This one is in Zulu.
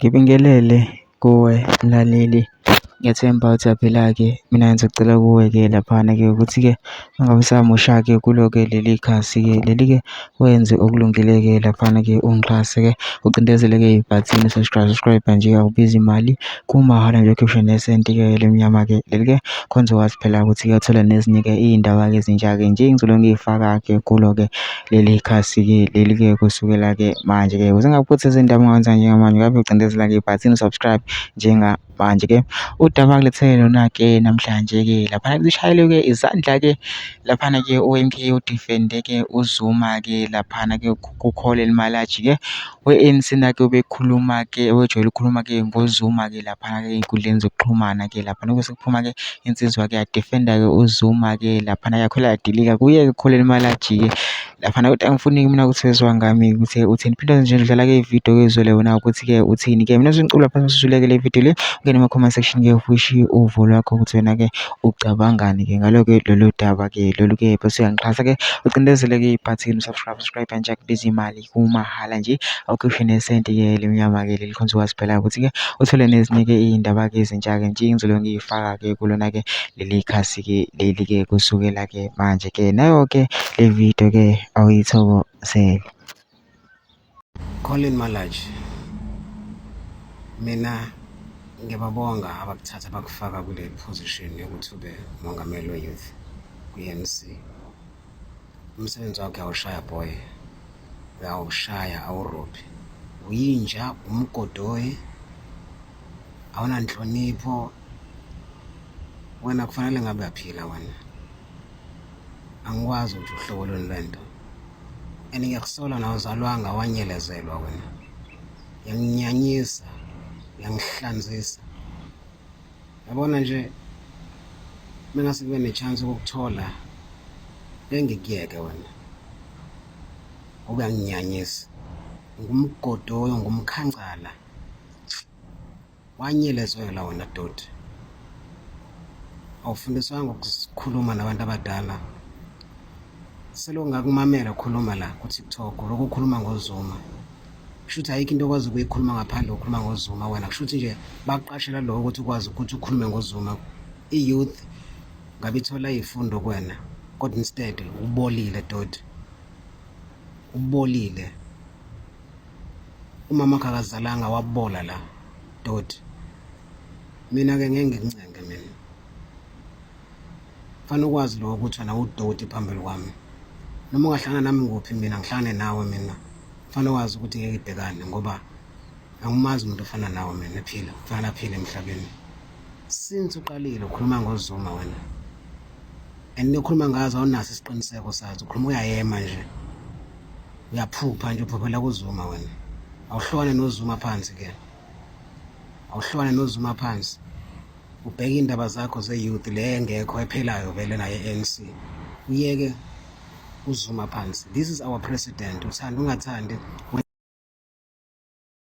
Ngibingelele kuwe mlaleli, ngiyathemba ukuthi phela-ke mina ngizocela kuwe-ke laphana-ke ukuthi-ke mangabe usamusha-ke kulo-ke leli khasi-ke leli-ke wenze okulungile-ke laphana-ke ungixhase-ke ucindezele-ke ibhathini subscribe nje awubizi imali kumahhala nje ukhiphe nesenti-ke lemnyama-ke leli-ke khona uzokwazi phela ukuthi-ke uthole nezinye-ke iy'ndaba-ke ezintsha-ke nje engizolo ngiy'faka-ke kulo-ke leli khasi-ke leli-ke kusukela-ke manje-ke ukuze ngakuphuthi izindaba ungawenza njengamanje ngabe ucindezela-ke ibhathini subscribe njengamanje-ke. Udaba kulethele lona-ke namhlanje-ke laphana Ushayelwe-ke izandla-ke laphana-ke o-MK udifende-ke uZuma-ke laphana-ke kukholela imalaji-ke we-ANC na-ke ubekhuluma-ke wejwayele ukukhuluma-ke ngoZuma-ke laphana-ke ey'nkundleni zokuxhumana-ke laphana kube sekuphuma-ke insizwa-ke yadifenda-ke uZuma-ke laphana yakhwela yadilika kuye-ke ukukholela imalaji-ke laphana kodwa angifuni mina ukuthi wezwa ngami ukuthi uthini phinde nje udlala-ke ividiyo-ke Zizwele wena ukuthi-ke uthini-ke mina ngicula phansi usishuleke le video le ungene ema-comment section-ke ufishe uvo lwakho ukuthi wena-ke ucabangani-ke ngalo-ke lolu daba-ke lolu-ke bese uyangixhasa-ke ucindezele-ke ibhathini subscribe nje akubiza imali kumahhala nje awukhiphe nesenti-ke lemnyama-ke leli khona uzokwazi phela ukuthi-ke uthole nezinye-ke iy'ndaba-ke ezintsha-ke nje engizolo ngiy'faka-ke kulona-ke leli khasi-ke leli-ke kusukela-ke manje-ke nayo-ke le video-ke awuyithokozele. Colin Malaji, mina ngiyababonga abakuthatha bakufaka kule position yokuthi ube umongameli we-youth ku-ANC. Umsebenzi wakho awushaya boy, uyawushaya awurobhi, uyinja, umgodoyi, awunanhlonipho. Wena kufanele ngabe uyaphila wena. Angikwazi ukuthi uhlobo lweni lento, and ngiyakusola na uzalwanga wanyelezelwa wena. Yanginyanyisa, yangihlanzisa. Yabona nje mina sibe nechance ukukuthola bengikuyeke wena. Uyanginyanyisa. Ngumgodoyo, ngumkhancala. Wanyelezela wena dodi. Awufundiswanga ukukhuluma nabantu abadala. Selo ngakumamela ukukhuluma la ku TikTok ukukhuluma ngoZuma. Kushuthi ayikho into okwazi ukuyikhuluma ngaphandle kokukhuluma ngoZuma wena. Kushuthi nje baqashela lo ukuthi ukwazi ukuthi ukhulume ngoZuma. I-youth ngabe ithola izifundo kuwena kodwa instead ubolile dodi. Ubolile. Umama akazalanga wabola la dodi. Mina ke ngeke ngikuncenge mina. Fanele ukwazi lo ukuthi wena udodi phambili kwami. Noma ungahlangana nami ngophi mina ngihlangane nawe mina. Fanele ukwazi ukuthi ngeke ibhekane ngoba angimazi umuntu ofana nawe mina ephila. Kufanele aphile emhlabeni. Since uqalile ukhuluma ngoZuma wena. Enikhuluma ngazo awunaso isiqiniseko sazo. Ukhuluma uyayema nje. Uyaphupha nje uphuphela kuZuma wena. Awuhlone noZuma phansi ke. Awuhlone noZuma phansi. Ubheka indaba zakho ze-youth le engekho ephelayo vele naye ANC. Uyeke uZuma phansi. This is our president. Uthanda ungathandi